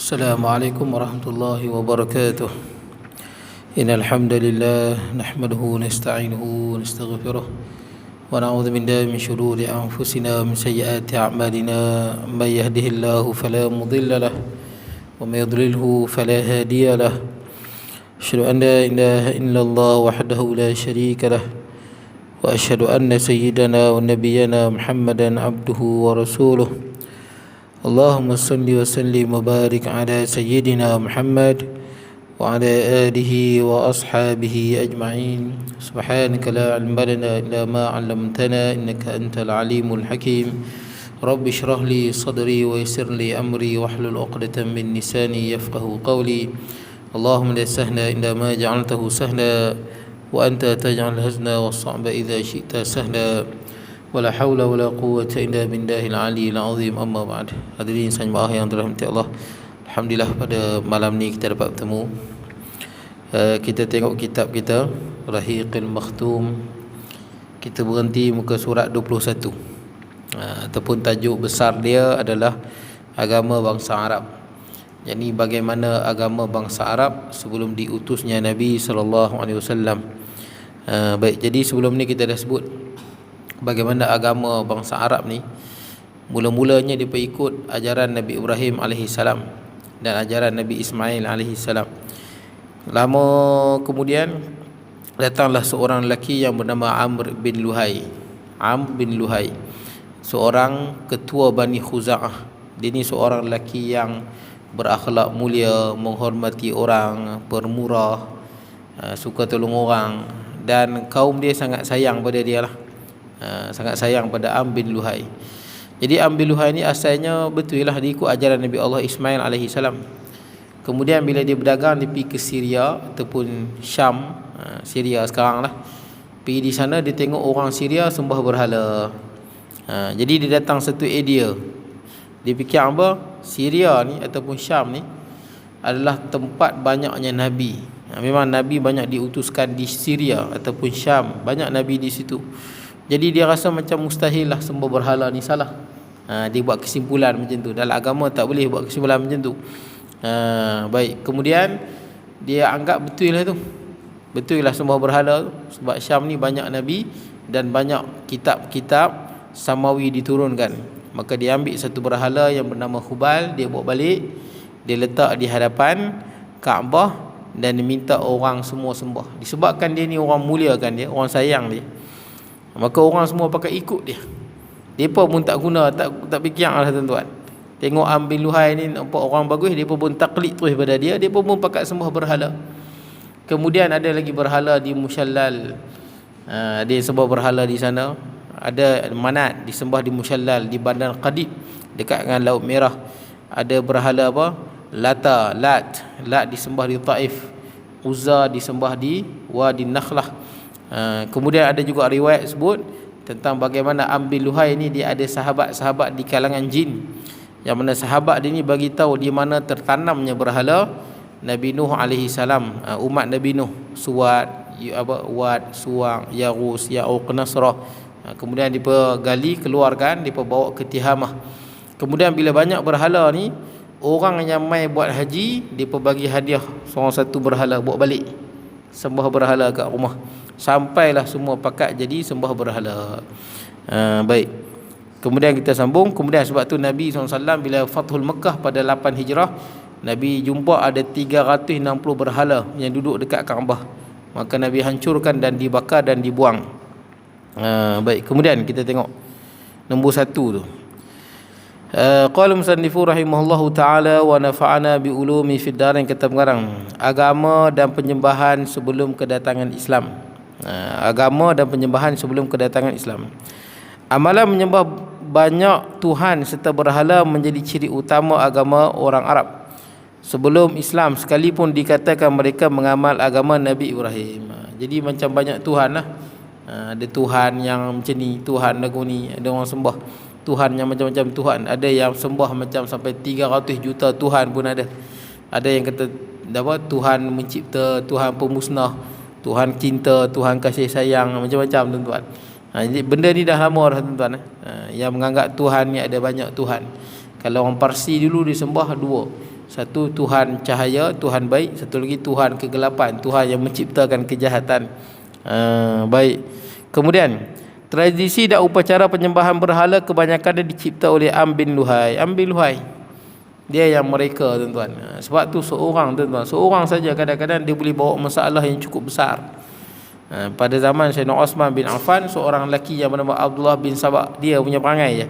السلام عليكم ورحمة الله وبركاته. إن الحمد لله نحمده ونستعينه ونستغفره ونعوذ بالله من شرور أنفسنا ومن سيئات أعمالنا. من يهده الله فلا مضل له ومن يضلله فلا هادي له. أشهد أن لا إله إلا الله وحده لا شريك له وأشهد أن سيدنا ونبينا محمدا عبده ورسوله. اللهم صل وسلم وبارك على سيدنا محمد وعلى آله وأصحابه أجمعين. سبحانك لا علم لنا إلا ما علمتنا إنك أنت العليم الحكيم. رب اشرح لي صدري ويسر لي أمري واحلل عقدة من لساني يفقه قولي. اللهم لا سهل إلا ما جعلته سهلا وأنت تجعل الحزن والصعب إذا شئت سهلا. Wala haula wala quwwata illa billahil aliyyil azim. Amma ba'd. Hadirin sekalian yang dirahmati Allah, alhamdulillah pada malam ni kita dapat bertemu. Kita tengok kitab kita Rahiqul Makhtum. Kita berhenti muka surat 21. Ataupun tajuk besar dia adalah agama bangsa Arab. Jadi bagaimana agama bangsa Arab sebelum diutusnya Nabi sallallahu alaihi wasallam. Baik, jadi sebelum ni kita dah sebut bagaimana agama bangsa Arab ni mula-mulanya dia ikut ajaran Nabi Ibrahim AS dan ajaran Nabi Ismail AS. Lama kemudian datanglah seorang lelaki yang bernama Amr bin Luhai. Amr bin Luhai, seorang ketua Bani Khuza'ah. Dia ni seorang lelaki yang berakhlak mulia, menghormati orang, pemurah, suka tolong orang, dan kaum dia sangat sayang pada dia lah. Sangat sayang pada Amr bin Luhai. Jadi Amr bin Luhai ni asalnya betul lah dia ikut ajaran Nabi Allah Ismail AS. Kemudian bila dia berdagang, dia pergi ke Syria ataupun Syam, Syria sekarang lah. Pergi di sana dia tengok orang Syria sembah berhala. Jadi dia datang satu idea. Dia fikir apa? Syria ni ataupun Syam ni adalah tempat banyaknya Nabi. Memang Nabi banyak diutuskan di Syria ataupun Syam, banyak Nabi di situ. Jadi dia rasa macam mustahil lah sembah berhala ni salah. Dia buat kesimpulan macam tu. Dalam agama tak boleh buat kesimpulan macam tu. Baik, kemudian dia anggap betul lah tu. Betul lah sembah berhala tu. Sebab Syam ni banyak Nabi dan banyak kitab-kitab Samawi diturunkan. Maka dia ambil satu berhala yang bernama Hubal. Dia bawa balik, dia letak di hadapan Kaabah dan dia minta orang semua sembah. Disebabkan dia ni orang mulia kan, dia orang sayang dia, maka orang semua pakai ikut dia. Depa pun tak guna, tak fikir lah tuan-tuan. Tengok Amr bin Luhai ni nampak orang bagus, depa pun taklid terus pada dia. Depa pun pakai sembah berhala. Kemudian ada lagi berhala di Mushallal. Dia sembah berhala di sana. Ada Manat disembah di Mushallal, di Bandar Qadib dekat dengan Laut Merah. Ada berhala apa? Lat disembah di Taif. Uzza disembah di Wadi Nakhlah. Kemudian ada juga riwayat sebut tentang bagaimana Amr bin Luhai ni dia ada sahabat-sahabat di kalangan jin, yang mana sahabat dia ni bagi tahu di mana tertanamnya berhala Nabi Nuh alaihi salam, umat Nabi Nuh, Suwad, Wad, Suwang, Yarus, Ya'uq, Nasrah. Kemudian depa gali, keluarkan, depa bawa ke Tihamah. Kemudian bila banyak berhala ni, orang yang mai buat haji, depa bagi hadiah seorang satu berhala bawa balik, sembah berhala kat rumah. Sampailah semua pakat jadi sembah berhala. Baik, kemudian kita sambung. Kemudian sebab tu Nabi SAW bila Fathul Mekah pada 8 Hijrah, Nabi jumpa ada 360 berhala yang duduk dekat Kaabah. Maka Nabi hancurkan dan dibakar dan dibuang. Baik, kemudian kita tengok nombor 1 tu. Qala musannifu rahimahullahu ta'ala wa nafa'ana bi ulumi fid darain. Kata pengarang, agama dan penyembahan sebelum kedatangan Islam. Agama dan penyembahan sebelum kedatangan Islam. Amalan menyembah banyak Tuhan serta berhala menjadi ciri utama agama orang Arab sebelum Islam, sekalipun dikatakan mereka mengamal agama Nabi Ibrahim. Jadi macam banyak Tuhan lah. Ada Tuhan yang macam ni, Tuhan lagu ni. Ada orang sembah Tuhan yang macam-macam Tuhan. Ada yang sembah macam sampai 300 juta Tuhan pun ada. Ada yang kata apa, Tuhan mencipta, Tuhan pemusnah, Tuhan cinta, Tuhan kasih sayang, macam-macam tuan-tuan. Jadi benda ni dah lama dah tuan-tuan. Yang menganggap Tuhan ni ada banyak Tuhan. Kalau orang Parsi dulu dia sembah dua. Satu Tuhan cahaya, Tuhan baik. Satu lagi Tuhan kegelapan, Tuhan yang menciptakan kejahatan. Baik. Kemudian tradisi dan upacara penyembahan berhala kebanyakan dia dicipta oleh Am bin Luhai. Am bin Luhai dia yang mereka, tuan-tuan. Sebab tu seorang, tuan-tuan, seorang saja kadang-kadang dia boleh bawa masalah yang cukup besar. Pada zaman Sayyidina Osman bin Affan, seorang lelaki yang bernama Abdullah bin Sabah, dia punya perangai je.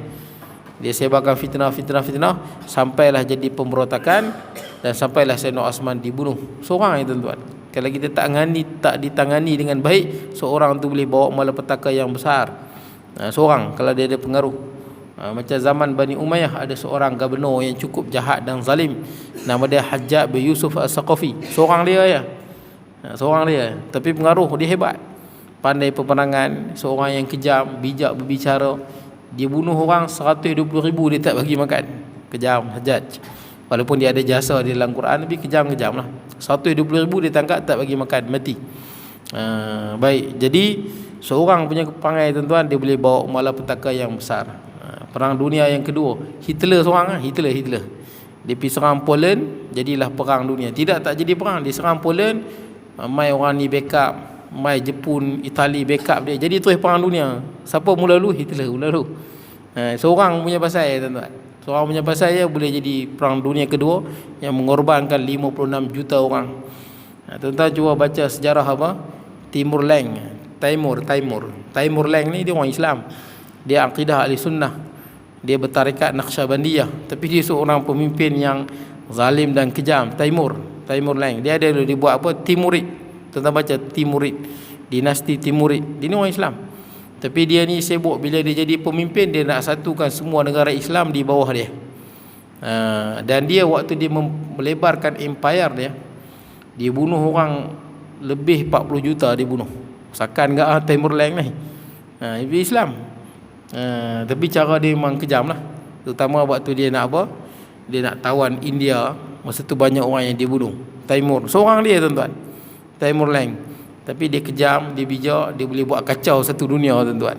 Dia sebarkan fitnah, sampailah jadi pemberontakan dan sampailah Sayyidina Osman dibunuh. Seorang je, tuan-tuan. Kalau kita tak ditangani dengan baik, seorang tu boleh bawa malapetaka yang besar. Seorang kalau dia ada pengaruh. Macam zaman Bani Umayyah, ada seorang gubernur yang cukup jahat dan zalim, nama dia Hajjaj bin Yusuf As-Saqafi. Seorang dia ya. Seorang dia, tapi pengaruh dia hebat. Pandai peperangan, seorang yang kejam, bijak berbicara. Dia bunuh orang 120,000 dia tak bagi makan. Kejam Hajjaj. Walaupun dia ada jasa di dalam Quran, tapi kejam-kejam lah. 120,000 dia tangkap, tak bagi makan, mati. Baik, jadi seorang punya perangai, tuan-tuan, dia boleh bawa malapetaka yang besar. Perang dunia yang kedua, Hitler seorang, Hitler dia pergi serang Poland, jadilah perang dunia. Tidak tak jadi perang, dia serang Poland, mai orang ni backup, mai Jepun, Itali backup dia, jadi terus perang dunia. Siapa mula dulu? Hitler mula dulu. Seorang punya pasal, tuan-tuan. Seorang punya pasal dia boleh jadi perang dunia kedua yang mengorbankan 56 juta orang. Tuan-tuan cuba baca sejarah apa? Timur Leng ni dia orang Islam. Dia akidah ahli sunnah. Dia bertarekat Naqsyabandiyah, tapi dia seorang pemimpin yang zalim dan kejam. Timur Leng. Dia buat apa? Timurid. Tuan-tuan baca Timurid. Dinasti Timurid. Dia ni orang Islam. Tapi dia ni sibuk bila dia jadi pemimpin, dia nak satukan semua negara Islam di bawah dia. Dan dia waktu dia melebarkan empire dia bunuh orang lebih 40 juta dia bunuh. Sakan enggak Timur Leng ni. Dia Islam. Tapi cara dia memang kejam lah. Terutama waktu dia nak apa? Dia nak tawan India. Masa tu banyak orang yang dia bunuh. Timur, seorang dia, tuan-tuan. Timur Leng. Tapi dia kejam, dia bijak, dia boleh buat kacau satu dunia, tuan-tuan.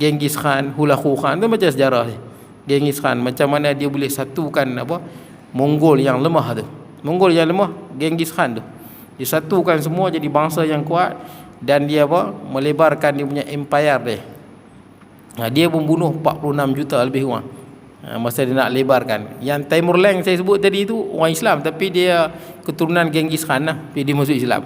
Genghis Khan, Hulagu Khan, tu macam sejarah dia. Genghis Khan, macam mana dia boleh satukan apa? Mongol yang lemah tu. Mongol yang lemah, Genghis Khan tu. Dia satukan semua jadi bangsa yang kuat. Dan dia apa? Melebarkan dia punya empire dia. Dia membunuh 46 juta lebih kurang masa dia nak lebarkan. Yang Timur Leng saya sebut tadi tu orang Islam, tapi dia keturunan Genghis Khan lah, tapi dia masuk Islam.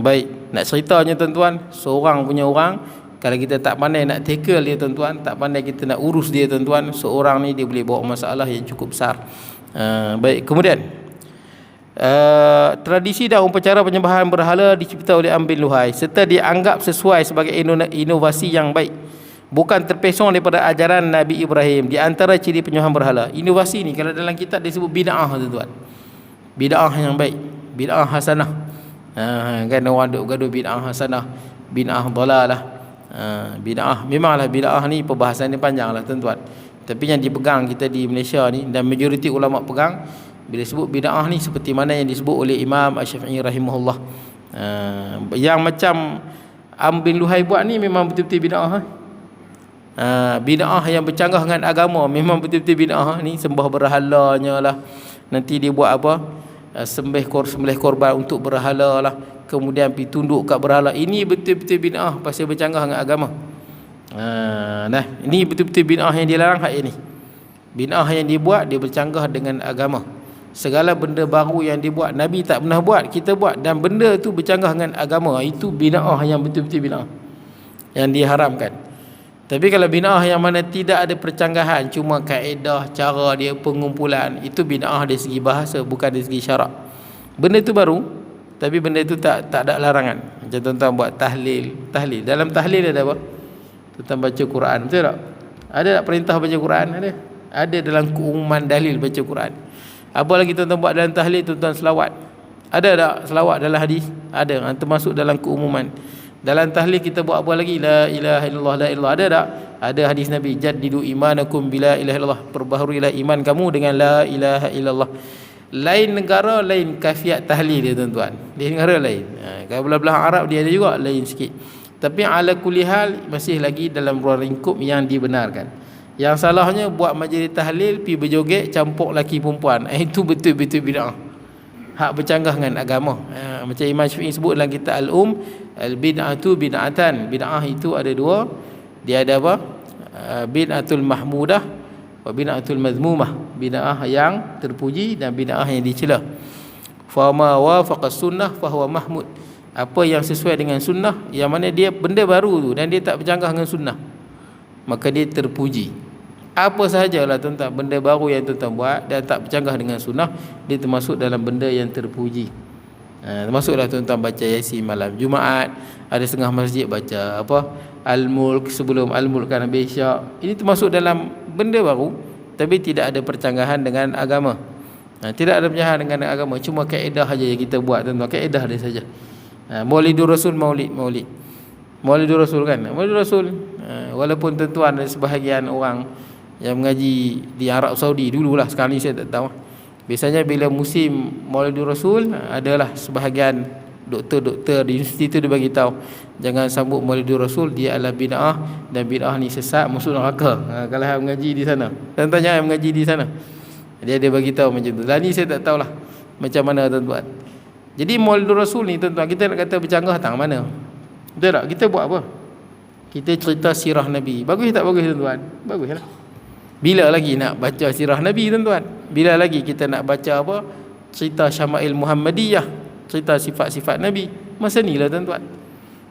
Baik, nak ceritanya, tuan-tuan, seorang punya orang, kalau kita tak pandai nak tackle dia, tuan-tuan, tak pandai kita nak urus dia, tuan-tuan, seorang ni dia boleh bawa masalah yang cukup besar. Baik, kemudian tradisi dan upacara penyembahan berhala dicipta oleh Am bin Luhai serta dianggap sesuai sebagai inovasi yang baik, bukan terpesong daripada ajaran Nabi Ibrahim. Di antara ciri penyembahan berhala, inovasi ni kalau dalam kitab disebut bid'ah, tuan-tuan. Bid'ah yang baik, bid'ah hasanah. Kan orang duk gaduh bid'ah hasanah, bid'ah dalalah. Bid'ah, memanglah bid'ah ni perbahasan dia panjang lah, tuan-tuan. Tapi yang dipegang kita di Malaysia ni, dan majoriti ulama pegang, bila sebut bid'ah ni seperti mana yang disebut oleh Imam Asy-Syafi'i rahimahullah. Yang macam Am bin Luhai buat ni memang betul-betul bid'ah. Bid'ah yang bercanggah dengan agama, memang betul-betul bid'ah ni. Sembah berhalanya lah, nanti dia buat apa? Sembelih korban untuk berhala lah, kemudian pergi tunduk kat berhala. Ini betul-betul bid'ah pasal bercanggah dengan agama. Ini betul-betul bid'ah yang dilarang hak ini. Bid'ah yang dibuat dia bercanggah dengan agama. Segala benda baru yang dibuat Nabi tak pernah buat, kita buat, dan benda tu bercanggah dengan agama, itu bid'ah yang betul-betul bid'ah yang diharamkan. Tapi kalau bid'ah yang mana tidak ada percanggahan, cuma kaedah, cara dia, pengumpulan, itu bid'ah dari segi bahasa, bukan dari segi syarak. Benda itu baru, tapi benda itu tak ada larangan. Macam tuan-tuan buat tahlil. Dalam tahlil ada apa? Tuan-tuan baca Quran, betul tak? Ada tak perintah baca Quran? Ada dalam keumuman dalil baca Quran. Apa lagi tuan-tuan buat dalam tahlil? Tuan-tuan selawat. Ada tak selawat dalam hadis? Ada, termasuk dalam keumuman. Dalam tahlil kita buat apa lagi? La ilaha illallah, la ilallah. Ada tak? Ada hadis Nabi, jaddidu imanakum bila ilaha illallah, perbaharuilah iman kamu dengan la ilaha illallah. Lain negara lain kafiat tahlil dia, tuan-tuan. Di negara lain. Kalau belah-belah Arab dia ada juga lain sikit. Tapi ala kulli hal masih lagi dalam ruang lingkup yang dibenarkan. Yang salahnya buat majlis tahlil pi berjoget campur laki perempuan. Itu betul-betul bid'ah. Hak bercanggah dengan agama. Macam Imam Syafi'i sebut dalam kitab al-bid'atu bid'atan. Bid'ah itu ada dua. Dia ada apa? Bid'atul mahmudah wa bid'atul mazmumah. Bid'ah yang terpuji dan bid'ah yang dicela. Fa ma wafaqa sunnah fa huwa mahmud. Apa yang sesuai dengan sunnah, yang mana dia benda baru tu dan dia tak bercanggah dengan sunnah, maka dia terpuji. Apa sahajalah tuan-tuan benda baru yang tuan-tuan buat dan tak bercanggah dengan sunnah, dia termasuk dalam benda yang terpuji. Termasuklah tuan-tuan baca Yasin malam Jumaat, ada setengah masjid baca apa Al-Mulk sebelum Al-Mulk kan habis Isyak. Ini termasuk dalam benda baru tapi tidak ada percanggahan dengan agama. Tidak ada percanggahan dengan agama, cuma kaedah saja yang kita buat tuan-tuan, kaedah dia saja. Maulidur Rasul, Maulidur Rasul kan, Maulidur Rasul. Walaupun tuan-tuan ada sebahagian orang yang mengaji di Arab Saudi dululah, sekarang ni saya tak tahu. Biasanya bila musim Maulidur Rasul, adalah sebahagian doktor-doktor di universiti tu dia bagi tahu, jangan sambut Maulidur Rasul, dia adalah bid'ah dan bid'ah ni sesat, masuk neraka. Kalau hang mengaji di sana, tuan-tuan jangan mengaji di sana. Dia bagi tahu macam tu. Lah ni saya tak tahulah macam mana tuan-tuan. Jadi Maulidur Rasul ni tuan-tuan, kita nak kata bercanggah tang mana? Betul tak? Kita buat apa? Kita cerita sirah Nabi. Bagus tak bagus tuan-tuan? Baguslah. Bila lagi nak baca sirah Nabi tuan-tuan? Bila lagi kita nak baca apa? Cerita Syama'il Muhammadiyah, cerita sifat-sifat Nabi. Masa ni lah tuan-tuan.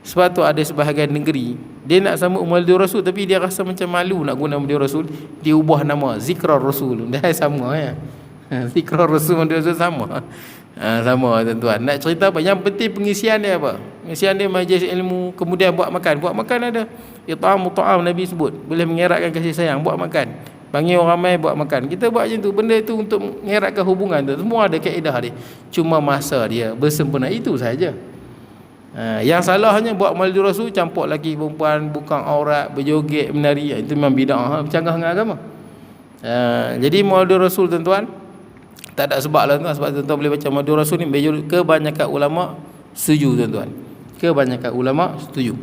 Sebab tu ada sebahagian negeri, dia nak sambut Maulidur Rasul tapi dia rasa macam malu nak guna Maulidur Rasul, dia ubah nama Zikrar Rasul. Dah sama ya. Zikrar Rasul Maulidur Rasul sama. Sama tuan-tuan. Nak cerita apa? Yang penting pengisian dia apa? Pengisian dia majlis ilmu, kemudian buat makan. Buat makan ada it'am ta'am, Nabi sebut, boleh mengeratkan kasih sayang, buat makan. Panggil orang ramai buat makan. Kita buat macam tu. Benda itu untuk mengeratkan hubungan tu. Semua ada kaedah dia. Cuma masa dia bersempena itu saja. Yang salahnya buat Maulidur Rasul campur laki perempuan, bukan aurat, berjoget, menari. Itu memang bid'ah, bercanggah dengan agama. Jadi Maulidur Rasul tuan-tuan, tak ada sebab lah tuan, sebab tuan-tuan boleh baca Maulidur Rasul ni, kebanyakan ulama setuju tuan-tuan. Kebanyakan ulama setuju.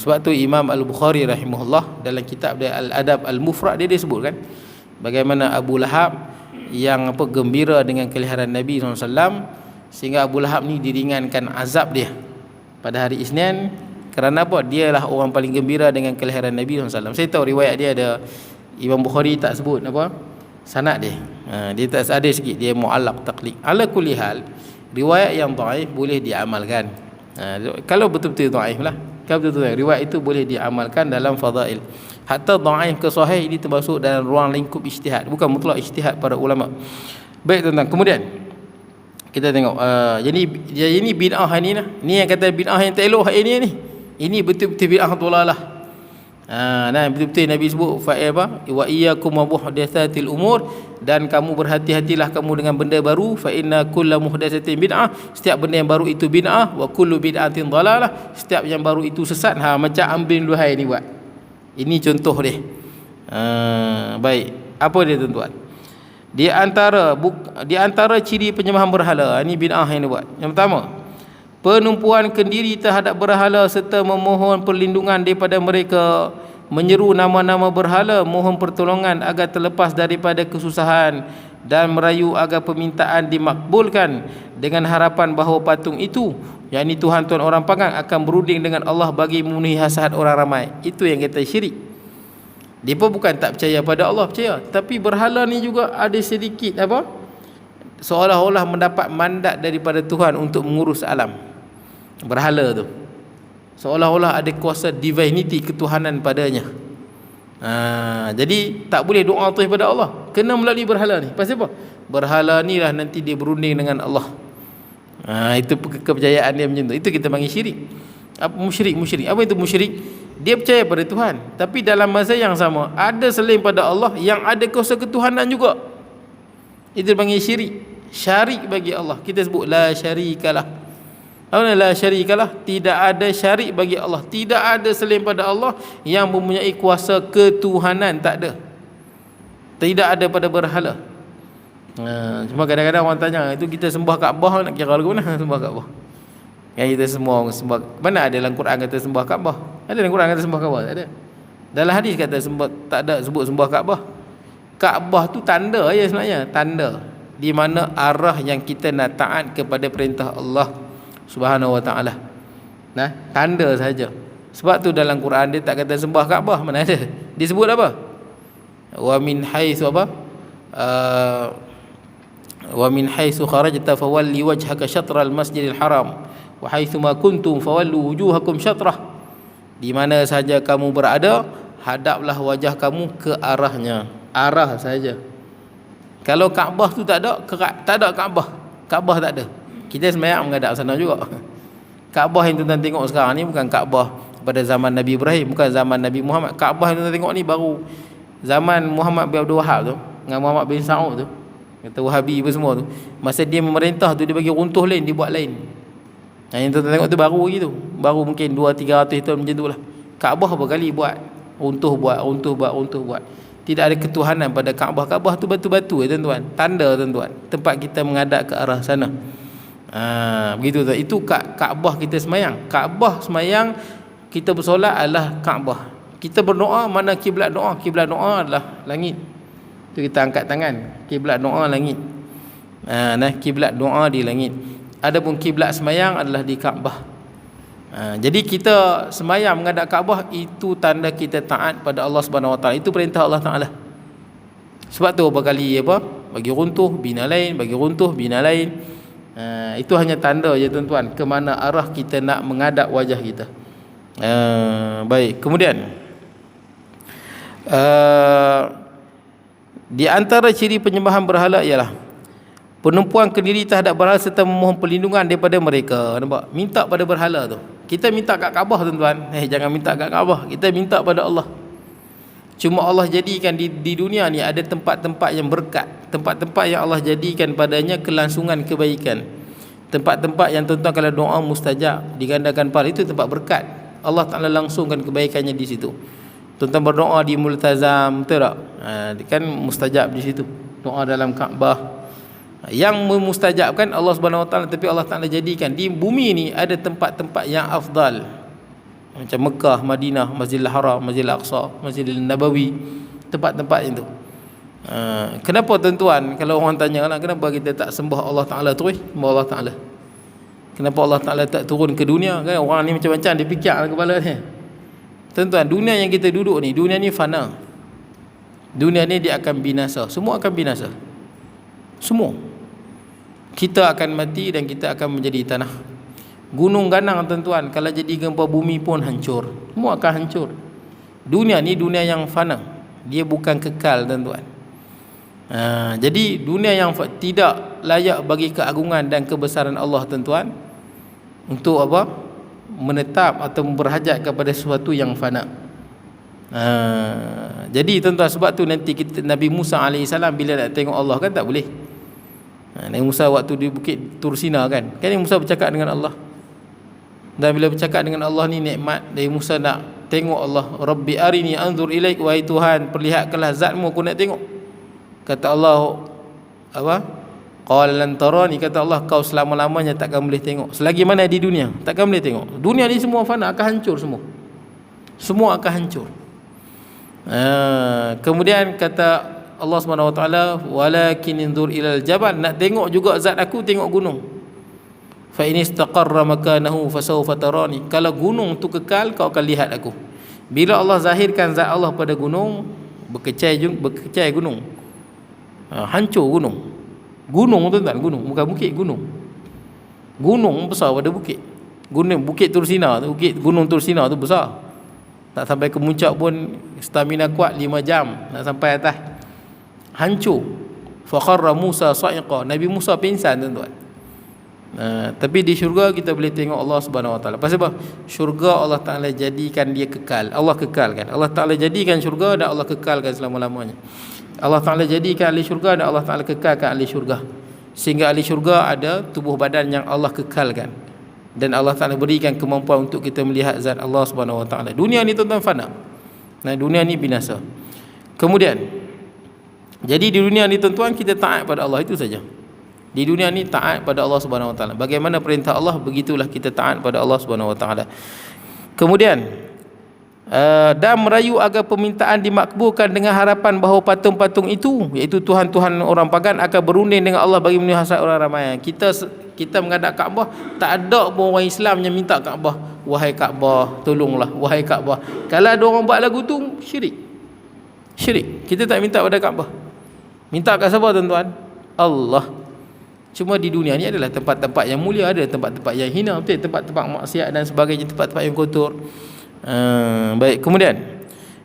Sebab tu Imam Al-Bukhari rahimahullah dalam kitab dia Al-Adab Al-Mufrad, dia sebut kan bagaimana Abu Lahab yang gembira dengan kelahiran Nabi SAW, sehingga Abu Lahab ni diringankan azab dia pada hari Isnin. Kerana apa? Dialah orang paling gembira dengan kelahiran Nabi SAW. Saya tahu riwayat dia ada, Imam Bukhari tak sebut apa sanad dia. Dia tak ada sikit, dia mu'allaq taqlid. Ala kulli hal, riwayat yang dhaif boleh diamalkan. Kalau betul-betul dhaif lah. Kalau betul-betul riwayat itu boleh diamalkan dalam fadail. Hatta dhaif ke sahih ini termasuk dalam ruang lingkup ijtihad, bukan mutlak ijtihad para ulama. Baik tuan-tuan, kemudian kita tengok jadi ini bid'ah ni lah. Ni yang kata bid'ah yang tak elok ini ni. Ini betul-betul bid'ah dhalalah. Nah, betul-betul Nabi sebut wa iyyakum muhdatsatil umur, dan kamu berhati-hatilah kamu dengan benda baru, fa inna kullu muhdatsatin bid'ah, setiap benda yang baru itu bid'ah, wa kullu bid'atin dhalalah, setiap yang baru itu sesat. Macam ambil duhai ni buat. Ini contoh dia. Baik, apa dia tuan-tuan? Di antara ciri penyembahan berhala, ini bid'ah yang dia buat. Yang pertama, penumpuan kendiri terhadap berhala serta memohon perlindungan daripada mereka, menyeru nama-nama berhala, mohon pertolongan agar terlepas daripada kesusahan, dan merayu agar permintaan dimakbulkan dengan harapan bahawa patung itu, yakni Tuhan-Tuhan orang panggang, akan berunding dengan Allah bagi memenuhi hasrat orang ramai. Itu yang kata syirik. Dia pun bukan tak percaya pada Allah, percaya, tapi berhala ni juga ada sedikit seolah-olah mendapat mandat daripada Tuhan untuk mengurus alam. Berhala tu seolah-olah ada kuasa divinity, ketuhanan padanya. Jadi tak boleh doa terus pada Allah, kena melalui berhala ni. Pasal apa? Berhala ni lah nanti dia berunding dengan Allah. Itu kepercayaan dia macam tu. Itu kita panggil syirik. Musyrik. Apa itu musyrik? Dia percaya pada Tuhan, tapi dalam masa yang sama ada selain pada Allah yang ada kuasa ketuhanan juga. Itu panggil syirik. Syarik bagi Allah. Kita sebut la syarikalah. La syarikalah, tidak ada syarik bagi Allah. Tidak ada selain pada Allah yang mempunyai kuasa ketuhanan, tak ada. Tidak ada pada berhala. Cuma kadang-kadang orang tanya, itu kita sembah Kaabah, nak kira lagu mana sembah Kaabah? Yang kita semua sembah, mana ada dalam Quran kata sembah Kaabah? Ada dalam Quran kata sembah Kaabah? Tak ada. Dalam hadis kata tak ada sebut sembah Kaabah. Kaabah tu tanda je sebenarnya, tanda di mana arah yang kita nak taat kepada perintah Allah Subhanahu Wa Taala. Nah, tanda saja. Sebab tu dalam Quran dia tak kata sembah Kaabah, mana ada. Dia sebut apa? Wa min haitsu apa? Wa min haitsu kharajta fawalli wajhaka syatral masjidil haram wa haitsu ma kuntum fawallu wujuhakum syatrah. Di mana saja kamu berada, hadaplah wajah kamu ke arahnya. Arah saja. Kalau Kaabah tu tak ada Kaabah. Kaabah tak ada. Kita sembahyang menghadap sana juga. Kaabah yang tuan-tuan tengok sekarang ni bukan Kaabah pada zaman Nabi Ibrahim, bukan zaman Nabi Muhammad. Kaabah yang tuan-tuan tengok ni baru zaman Muhammad bin Abdul Wahab tu, dengan Muhammad bin Saud tu, kata Wahabi apa semua tu. Masa dia memerintah tu, dia bagi runtuh lain, dia buat lain. Yang tuan-tuan tengok tu baru gitu. Baru mungkin 200-300 tahun macam tu lah. Kaabah berkali buat, runtuh buat. Tidak ada ketuhanan pada Kaabah. Kaabah tu batu-batu ya tuan-tuan. Tanda tuan-tuan. Tempat kita menghadap ke arah sana. Begitu tuan. Itu Kaabah kita semayang. Kaabah semayang, kita bersolat adalah Kaabah. Kita berdoa, mana kiblat doa? Kiblat doa adalah langit. Tu kita angkat tangan. Kiblat doa langit. Kiblat doa di langit. Adapun kiblat semayang adalah di Kaabah. Jadi kita semayang menghadap Kaabah, itu tanda kita taat pada Allah Subhanahu Wa Taala. Itu perintah Allah Taala. Sebab tu berapa kali bagi runtuh bina lain, bagi runtuh bina lain. Itu hanya tanda je tuan-tuan ke mana arah kita nak menghadap wajah kita. Baik, kemudian di antara ciri penyembahan berhala ialah penumpuan ke diri terhadap berhala serta memohon perlindungan daripada mereka. Nampak? Minta pada berhala tu. Kita minta kat Kaabah tuan-tuan. Jangan minta kat Kaabah. Kita minta pada Allah. Cuma Allah jadikan di dunia ni ada tempat-tempat yang berkat. Tempat-tempat yang Allah jadikan padanya kelangsungan kebaikan. Tempat-tempat yang tuan-tuan kalau doa mustajab, digandakan pahala, itu tempat berkat. Allah Ta'ala langsungkan kebaikannya di situ. Tuan-tuan berdoa di multazam, betul tak? Kan mustajab di situ. Doa dalam Kaabah. Yang memustajabkan Allah Subhanahu Wa Taala, tapi Allah Taala jadikan di bumi ni ada tempat-tempat yang afdal. Macam Mekah, Madinah, Masjidil Haram, Masjidil Aqsa, Masjidil Nabawi, tempat-tempat itu. Kenapa tuan-tuan, kalau orang tanya lah, kenapa kita tak sembah Allah Taala terus? Sembah Allah Taala. Kenapa Allah Taala tak turun ke dunia? Kan orang ni macam-macam dia fikir dalam kepala ni. Tuan-tuan, dunia yang kita duduk ni, dunia ni fana. Dunia ni dia akan binasa. Semua akan binasa. Semua. Kita akan mati dan kita akan menjadi tanah. Gunung ganang tuan-tuan, kalau jadi gempa bumi pun hancur. Semua akan hancur. Dunia ni dunia yang fana. Dia bukan kekal tuan-tuan. Jadi dunia yang tidak layak bagi keagungan dan kebesaran Allah tuan-tuan, untuk apa? Menetap atau berhajat kepada sesuatu yang fana. Jadi tuan-tuan, sebab tu nanti Nabi Musa AS bila nak tengok Allah kan tak boleh. Nabi Musa waktu di Bukit Tursina kan Nabi Musa bercakap dengan Allah. Dan bila bercakap dengan Allah ni nikmat, Nabi Musa nak tengok Allah. Rabbi arini anzur ilaik, wahai Tuhan, perlihatkanlah zatmu, aku nak tengok. Kata Allah apa? Qala lan tarani, kata Allah, kau selama-lamanya takkan boleh tengok. Selagi mana di dunia takkan boleh tengok. Dunia ni semua fana, akan hancur semua. Semua akan hancur. Kemudian kata Allah SWT, walakin inzur ilal jabal, nak tengok juga zat aku, tengok gunung. Fa in istaqarra makanahu fasawfa tarani, kalau gunung tu kekal, kau akan lihat aku. Bila Allah zahirkan zat Allah pada gunung, berkecai gunung. Hancur gunung. Gunung tuan-tuan, gunung, bukan bukit, gunung. Gunung besar pada bukit. Bukit Tursina tu, gunung Tursina tu besar. Tak sampai ke puncak pun stamina kuat 5 jam nak sampai atas. Hancur. Fa kharra Musa sa'iqa, Nabi Musa pingsan tuan-tuan. Tapi di syurga kita boleh tengok Allah Subhanahu Wa Taala. Pasal apa? Syurga Allah Taala jadikan dia kekal. Allah kekalkan. Allah Taala jadikan syurga dan Allah kekalkan selama-lamanya. Allah Taala jadikan ahli syurga dan Allah Taala kekalkan ahli syurga. Sehingga ahli syurga ada tubuh badan yang Allah kekalkan. Dan Allah Taala berikan kemampuan untuk kita melihat zat Allah Subhanahu Wa Taala. Dunia ni tuan-tuan fana. Dunia ni binasa. Kemudian, jadi di dunia ni tuan-tuan kita taat pada Allah, itu saja. Di dunia ni taat pada Allah Subhanahu Wa Taala. Bagaimana perintah Allah, begitulah kita taat pada Allah Subhanahu Wa Taala. Kemudian dan merayu agar permintaan dimakbulkan dengan harapan bahawa patung-patung itu, iaitu Tuhan-Tuhan orang pagan, akan berunding dengan Allah bagi memenuhi hasrat orang ramai. Kita menghadap Kaabah, tak ada pun orang Islam yang minta Kaabah, wahai Kaabah tolonglah, wahai Kaabah. Kalau ada orang buat lagu tu, syirik. Kita tak minta pada Kaabah. Minta kat siapa tuan-tuan? Allah. Cuma di dunia ni adalah tempat-tempat yang mulia, ada tempat-tempat yang hina, betul, tempat-tempat maksiat dan sebagainya, tempat-tempat yang kotor. Baik, kemudian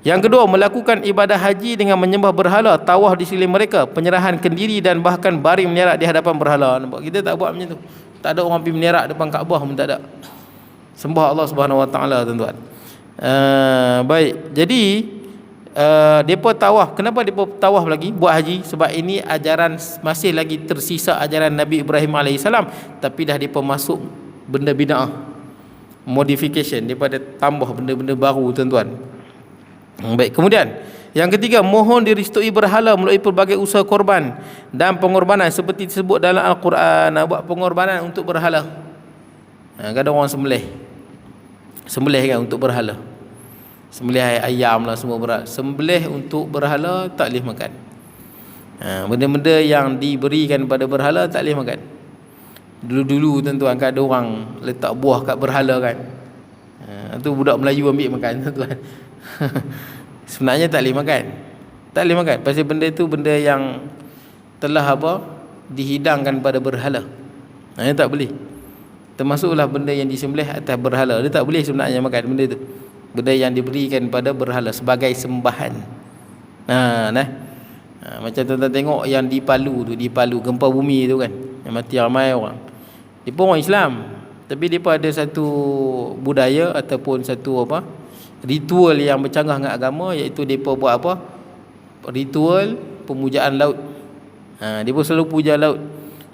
yang kedua, melakukan ibadah haji dengan menyembah berhala, tawaf di sekeliling mereka, penyerahan kendiri dan bahkan baring menerak di hadapan berhala. Nampak? Kita tak buat macam tu. Tak ada orang pergi menerak depan Kaabah pun tak ada. Sembah Allah Subhanahu Wa Taala, tuan-tuan. Baik, jadi depa tawaf. Kenapa depa tawaf lagi buat haji? Sebab ini ajaran, masih lagi tersisa ajaran Nabi Ibrahim alaihissalam, tapi dah depa masuk benda bid'ah, modification, daripada tambah benda-benda baru, tuan-tuan. Baik, kemudian yang ketiga, mohon direstui berhala melalui pelbagai usaha korban dan pengorbanan seperti disebut dalam Al-Quran. Buat pengorbanan untuk berhala. Kadang orang sembelih kan untuk berhala, sembelih ayam lah, semua berhala. Sembelih untuk berhala tak boleh makan. Benda-benda yang diberikan pada berhala tak boleh makan. Dulu-dulu tuan-tuan, kan ada orang letak buah kat berhala kan. Tu budak Melayu ambil makan, tuan-tuan. Sebenarnya tak boleh makan. Tak boleh makan. Pasal benda tu benda yang telah dihidangkan pada berhala. Dia tak boleh. Termasuklah benda yang disembelih atas berhala. Dia tak boleh sebenarnya makan benda tu. Benda yang diberikan pada berhala sebagai sembahan. Macam tuan-tuan tengok yang di Palu tu, di Palu gempa bumi tu kan, yang mati ramai orang. Dia pun orang Islam, tapi dia pun ada satu budaya ataupun satu ritual yang bercanggah dengan agama, iaitu depa buat ritual pemujaan laut. Dia pun selalu puja laut,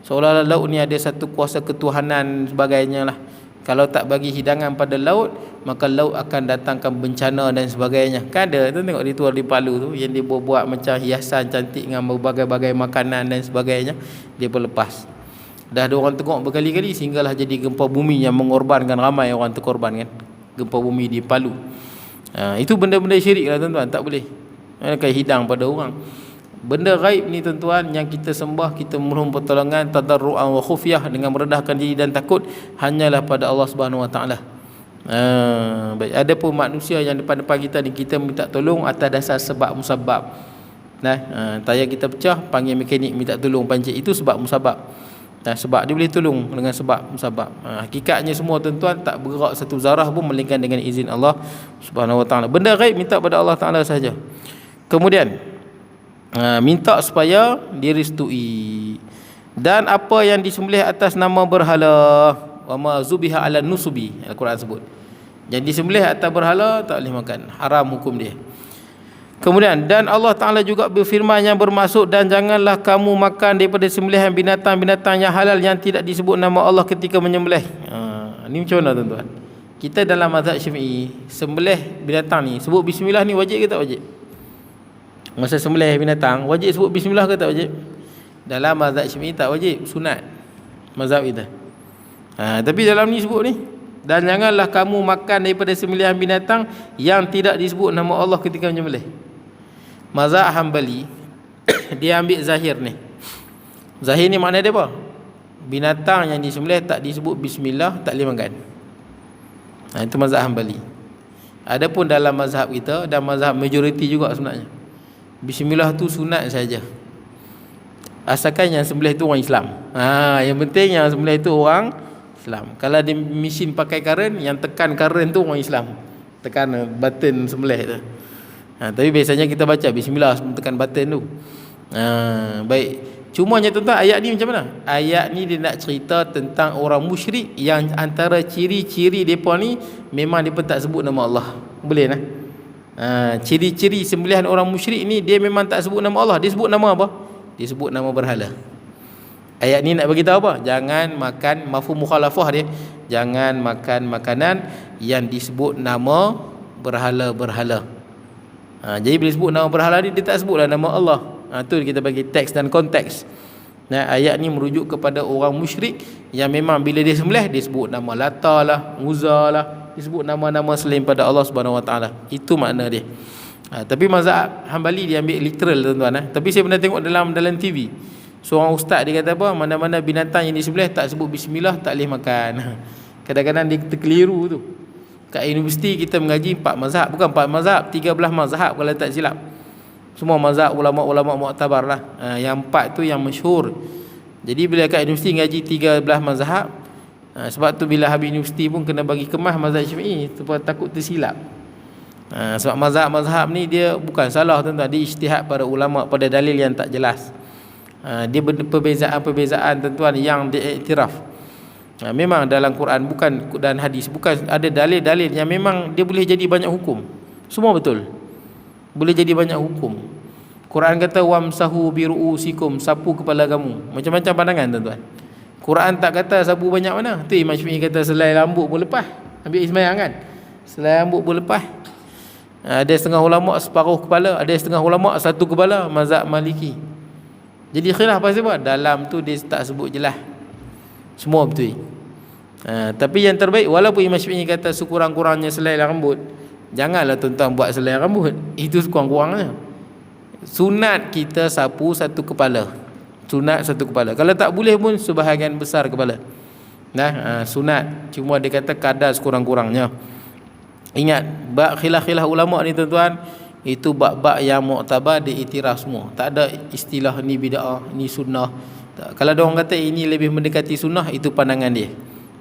seolah-olah laut ni ada satu kuasa ketuhanan sebagainya lah. Kalau tak bagi hidangan pada laut, maka laut akan datangkan bencana dan sebagainya. Kan ada tu, tengok ritual di Palu tu, yang dia buat macam hiasan cantik dengan berbagai-bagai makanan dan sebagainya. Dia pun lepas. Dah ada orang tengok berkali-kali, sehinggalah jadi gempa bumi yang mengorbankan ramai orang, terkorban kan, gempa bumi di Palu. Itu benda-benda syirik lah, tuan-tuan. Tak boleh kayak hidang pada orang. Benda gaib ni, tuan-tuan, yang kita sembah, kita mohon pertolongan tadarruan wa khufyah, dengan merendahkan diri dan takut, hanyalah pada Allah Subhanahu Wa Taala. Baik, ada pun manusia yang depan-depan kita ni, kita minta tolong atas dasar sebab musabab. Tayar kita pecah, panggil mekanik minta tolong pancit, itu sebab musabab. Sebab dia boleh tolong dengan sebab musabab. Hakikatnya semua, tuan-tuan, tak bergerak satu zarah pun melainkan dengan izin Allah Subhanahu Wa Taala. Benda gaib minta pada Allah Taala saja. Kemudian minta supaya direstui. Dan apa yang disembelih atas nama berhala, wa ma zubiha ala nusubi, Al-Quran sebut, yang disembelih atas berhala tak boleh makan, haram hukum dia. Kemudian, dan Allah Ta'ala juga berfirman yang bermaksud, dan janganlah kamu makan daripada sembelihan binatang-binatang yang halal yang tidak disebut nama Allah ketika menyembelih. Ni macam mana, tuan-tuan? Kita dalam mazhab Syafi'i, sembelih binatang ni, sebut bismillah ni wajib ke tak wajib? Masa sembelih binatang, wajib sebut bismillah ke tak wajib? Dalam mazhab Syafi'i tak wajib, sunat mazhab kita. Tapi dalam ni sebut ni, dan janganlah kamu makan daripada sembelihan binatang yang tidak disebut nama Allah ketika menyembelih. Mazhab Hambali dia ambil zahir ni. Zahir ni makna dia apa? Binatang yang disembelih tak disebut bismillah, tak boleh makan. Itu mazhab Hambali. Adapun dalam mazhab kita dan mazhab majoriti juga sebenarnya, bismillah tu sunat saja, asalkan yang sembelih tu orang Islam. Yang penting yang sembelih tu orang Islam. Kalau dia mesin pakai karen, yang tekan karen tu orang Islam, tekan button sembelih tu. Tapi biasanya kita baca bismillah sebelum tekan button tu. Baik, cumanya tuan-tuan, ayat ni macam mana? Ayat ni dia nak cerita tentang orang musyrik yang antara ciri-ciri mereka ni memang mereka tak sebut nama Allah. Boleh lah. Ciri-ciri sembelihan orang musyrik ni, dia memang tak sebut nama Allah. Dia sebut nama apa? Dia sebut nama berhala. Ayat ni nak bagi tahu apa? Jangan makan, mafhum mukhalafah dia, jangan makan makanan yang disebut nama berhala-berhala. Jadi bila sebut nama berhala ni, dia tak sebutlah nama Allah. Tu kita bagi teks dan konteks. Ayat ni merujuk kepada orang musyrik yang memang bila dia sembelih, dia sebut nama Lata lah, Uzza lah, disebut nama-nama selain pada Allah Subhanahu Wa Taala. Itu makna dia. Tapi mazhab Hambali dia ambil literal tuan-tuan. Tapi saya pernah tengok dalam TV. Seorang ustaz dia kata apa, mana-mana binatang yang disembelih tak sebut bismillah tak boleh makan. Kadang-kadang dia terkeliru tu. Kat universiti kita mengaji 4 mazhab, bukan 4 mazhab, 13 mazhab kalau tak silap. Semua mazhab ulama-ulama muktabar lah. Yang 4 tu yang masyhur. Jadi bila kat universiti ngaji 13 mazhab, sebab tu bila habis universiti pun kena bagi kemas mazhab Syafi'i, sebab takut tersilap. Sebab mazhab-mazhab ni dia bukan salah tuan-tuan, dia ijtihad para ulama pada dalil yang tak jelas. Dia perbezaan-perbezaan tuan-tuan yang diiktiraf. Memang dalam Quran bukan dan hadis bukan ada dalil-dalil yang memang dia boleh jadi banyak hukum. Semua betul. Boleh jadi banyak hukum. Quran kata wamsahu biruusikum, sapu kepala kamu. Macam-macam pandangan tuan-tuan. Quran tak kata sapu banyak mana. Tu Imam Syafi'i kata selai rambut pun lepas. Ambil sembahyang kan. Selai rambut pun lepas. Ada setengah ulama separuh kepala, ada setengah ulama satu kepala, mazhab Maliki. Jadi khilaf pasal apa? Dalam tu dia tak sebut jelas. Semua betul. Tapi yang terbaik, walaupun Imam Syafi'i kata sekurang-kurangnya selai rambut, janganlah tuan-tuan buat selai rambut. Itu sekurang-kurangnya. Sunat kita sapu satu kepala. Sunat satu kepala. Kalau tak boleh pun sebahagian besar kepala. Sunat. Cuma dia kata kadar sekurang-kurangnya. Ingat, bab khilaf-khilaf ulama ni tuan-tuan, itu bab-bab yang muktabar diiktiraf semua. Tak ada istilah ni bid'ah, ni sunnah. Kalau ada orang kata ini lebih mendekati sunnah, itu pandangan dia.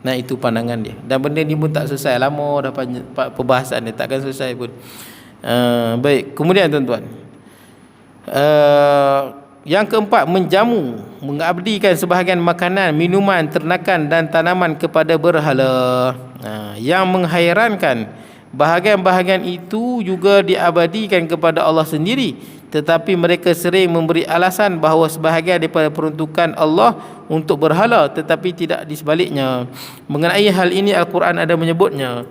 Itu pandangan dia. Dan benda ni pun tak selesai, lama dah perbahasan dia, takkan selesai pun. Baik, kemudian tuan-tuan, yang keempat, menjamu, mengabdikan sebahagian makanan, minuman, ternakan dan tanaman kepada berhala. Yang menghairankan, bahagian-bahagian itu juga diabadikan kepada Allah sendiri, tetapi mereka sering memberi alasan bahawa sebahagian daripada peruntukan Allah untuk berhala, tetapi tidak di sebaliknya. Mengenai hal ini Al-Quran ada menyebutnya.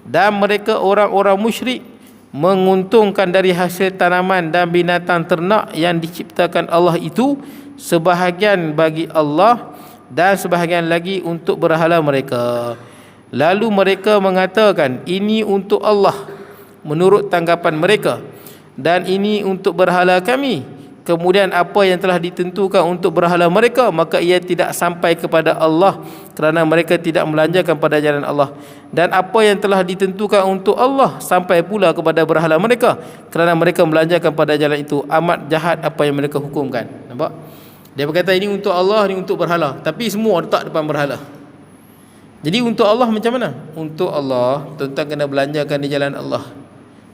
Dan mereka orang-orang musyrik menguntungkan dari hasil tanaman dan binatang ternak yang diciptakan Allah itu, sebahagian bagi Allah dan sebahagian lagi untuk berhala mereka. Lalu mereka mengatakan, ini untuk Allah menurut tanggapan mereka, dan ini untuk berhala kami. Kemudian apa yang telah ditentukan untuk berhala mereka, maka ia tidak sampai kepada Allah kerana mereka tidak melanjarkan pada jalan Allah. Dan apa yang telah ditentukan untuk Allah sampai pula kepada berhala mereka kerana mereka melanjarkan pada jalan itu. Amat jahat apa yang mereka hukumkan. Nampak? Dia berkata ini untuk Allah, ini untuk berhala, tapi semua letak depan berhala. Jadi untuk Allah macam mana? Untuk Allah, tuan-tuan kena belanjakan di jalan Allah.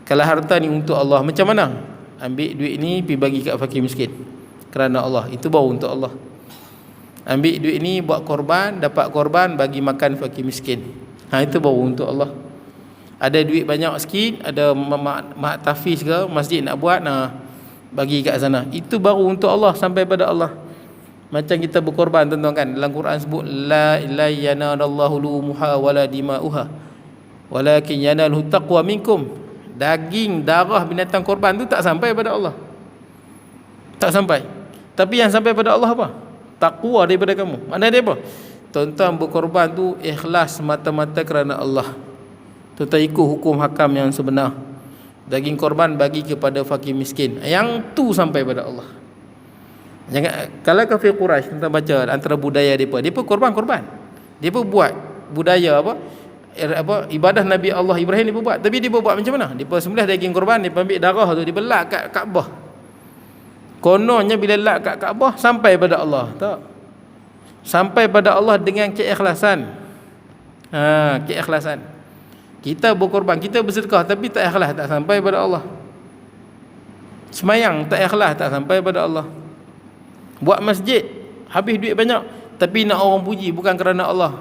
Kalau harta ni untuk Allah, macam mana? Ambil duit ni pergi bagi kat fakir miskin kerana Allah, itu baru untuk Allah. Ambil duit ni buat korban, dapat korban bagi makan fakir miskin, itu baru untuk Allah. Ada duit banyak sikit, ada mak tafiz ke masjid nak buat, bagi kat sana, itu baru untuk Allah, sampai pada Allah. Macam kita berkorban tuan-tuan kan, dalam Quran sebut la yanallahu luhumuha wala dima'uha walakin yanaluhu taqwa minkum. Daging, darah binatang korban tu tak sampai pada Allah, tak sampai. Tapi yang sampai pada Allah apa? Takwa daripada kamu. Maknanya dia apa? Tuan-tuan berkorban tu ikhlas semata-mata kerana Allah. Tuan-tuan ikut hukum hakam yang sebenar. Daging korban bagi kepada fakir miskin, yang tu sampai pada Allah. Jangan, kalau kafir Quraisy, tuan-tuan baca antara budaya depa korban-korban. Depa buat budaya ibadah Nabi Allah Ibrahim depa buat. Tapi depa buat macam mana? Depa sembelih daging korban, depa ambil darah tu, depa lak kat Kaabah. Kononnya bila lak kat Kaabah sampai pada Allah. Tak? Sampai pada Allah dengan keikhlasan. Keikhlasan. Kita berkorban, kita bersedekah tapi tak ikhlas, tak sampai pada Allah. Semayang tak ikhlas, tak sampai pada Allah. Buat masjid, habis duit banyak tapi nak orang puji bukan kerana Allah,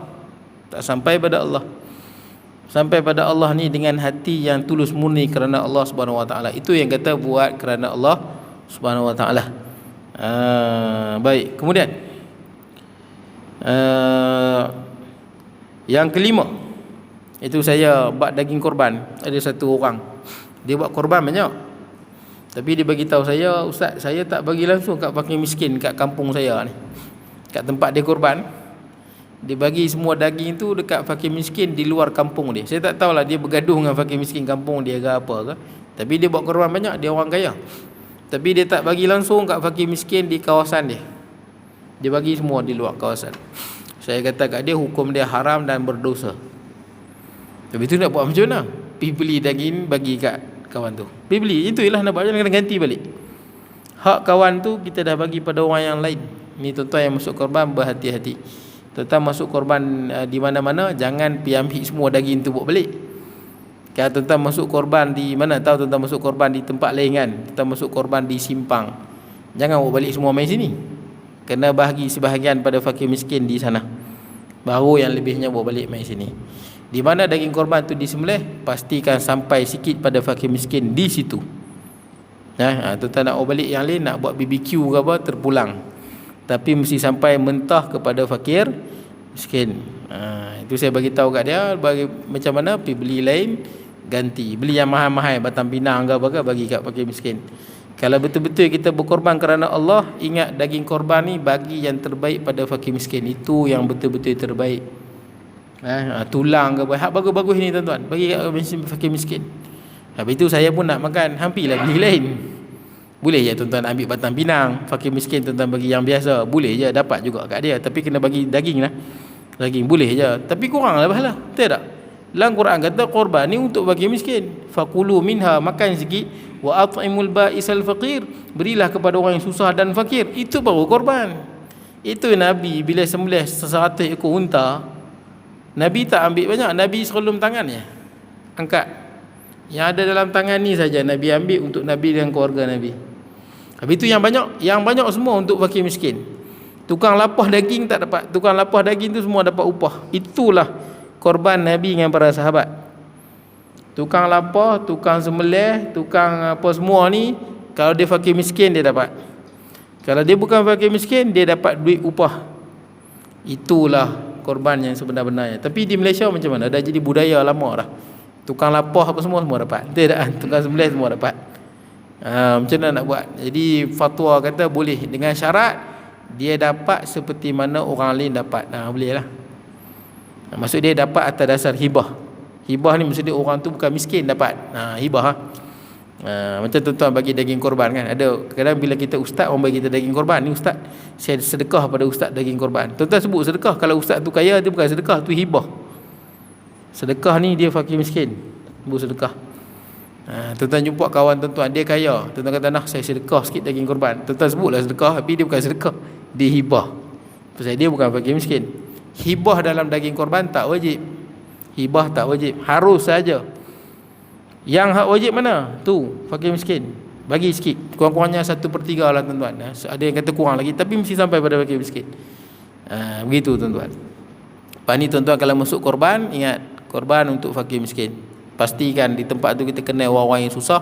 tak sampai pada Allah. Sampai pada Allah ni dengan hati yang tulus murni kerana Allah Subhanahu Wa Taala. Itu yang kata buat kerana Allah Subhanahu Wa Taala. Baik, kemudian yang kelima, itu saya buat daging korban. Ada satu orang dia buat korban banyak, tapi dia bagi tahu saya, ustaz, saya tak bagi langsung kat fakir miskin kat kampung saya ni, kat tempat dia korban. Dia bagi semua daging tu dekat fakir miskin di luar kampung dia. Saya tak tahulah dia bergaduh dengan fakir miskin kampung dia ke apa ke. Tapi dia buat korban banyak, dia orang kaya. Tapi dia tak bagi langsung kat fakir miskin di kawasan dia. Dia bagi semua di luar kawasan. Saya kata kat dia hukum dia haram dan berdosa. Tapi tu nak buat macam mana? Pergi beli daging bagi kat kawan tu. Pergi beli, itulah nak buat, kena ganti balik. Hak kawan tu kita dah bagi pada orang yang lain. Ni tuan-tuan yang masuk korban berhati-hati. Tuan-tuan masuk korban di mana-mana, jangan pergi ambil semua daging tu bawa balik. Kalau tuan-tuan masuk korban di mana, tahu tuan-tuan masuk korban di tempat lain kan, tuan-tuan masuk korban di simpang, jangan bawa balik semua main sini. Kena bahagi sebahagian pada fakir miskin di sana, baru yang lebihnya bawa balik main sini. Di mana daging korban tu disembelih, pastikan sampai sikit pada fakir miskin di situ. Tuan-tuan nak bawa balik yang lain, nak buat BBQ ke apa, terpulang. Tapi mesti sampai mentah kepada fakir miskin. Itu saya bagi tahu kat dia, bagi macam mana pergi beli lain, ganti. Beli yang mahal-mahal, batang pinang ke apa ke, bagi kat fakir miskin. Kalau betul-betul kita berkorban kerana Allah, ingat daging korban ni bagi yang terbaik pada fakir miskin. Itu yang betul-betul terbaik. Tulang ke apa, hak bagus-bagus ni tuan-tuan, bagi kat fakir miskin. Habis itu saya pun nak makan, hampilah beli lain. Boleh je tuan-tuan ambil batang pinang, fakir miskin tuan-tuan bagi yang biasa, boleh je, dapat juga kat dia. Tapi kena bagi daging lah. Daging boleh je, tapi kurang lah pahala. Betul tak? Dalam Quran kata korban ni untuk fakir miskin. Fakulu minha, makan sikit. Wa at'imul ba'isal faqir, berilah kepada orang yang susah dan fakir. Itu baru korban. Itu Nabi bila sembelih 100 ekor unta, Nabi tak ambil banyak, Nabi serulum tangannya, angkat. Yang ada dalam tangan ni saja Nabi ambil untuk Nabi dan keluarga Nabi. Habis itu yang banyak semua untuk fakir miskin. Tukang lapah daging tak dapat. Tukang lapah daging tu semua dapat upah. Itulah korban Nabi dengan para sahabat. Tukang lapah, tukang sembelih, tukang apa semua ni, kalau dia fakir miskin dia dapat. Kalau dia bukan fakir miskin, dia dapat duit upah. Itulah korban yang sebenar-benarnya. Tapi di Malaysia macam mana? Dah jadi budaya lama dah. Tukang lapah apa semua dapat. Betul tak? Tukang sembelih semua dapat. Macam mana nak buat? Jadi fatwa kata boleh, dengan syarat dia dapat seperti mana orang lain dapat. Boleh lah. Maksud dia dapat atas dasar hibah. Hibah ni maksud dia orang tu bukan miskin dapat. Hibah. Macam tuan-tuan bagi daging korban kan. Ada kadang bila kita ustaz, orang bagi kita daging korban. Ni ustaz, saya sedekah pada ustaz daging korban. Tuan-tuan sebut sedekah. Kalau ustaz tu kaya, dia bukan sedekah, tu hibah. Sedekah ni dia fakir miskin, bu sedekah. Tuan-tuan jumpa kawan tuan-tuan, dia kaya, tuan-tuan kata, nah saya sedekah sikit daging korban. Tuan-tuan sebutlah sedekah, tapi dia bukan sedekah, dia hibah. Pasal dia bukan fakir miskin. Hibah dalam daging korban tak wajib. Hibah tak wajib, harus saja. Yang hak wajib mana? Tu fakir miskin, bagi sikit, kurang-kurangnya 1/3 lah tuan-tuan. Ada yang kata kurang lagi, tapi mesti sampai pada fakir miskin. Begitu tuan-tuan. Lepas ni tuan-tuan kalau masuk korban, ingat korban untuk fakir miskin. Pastikan di tempat tu kita kenal orang-orang yang susah,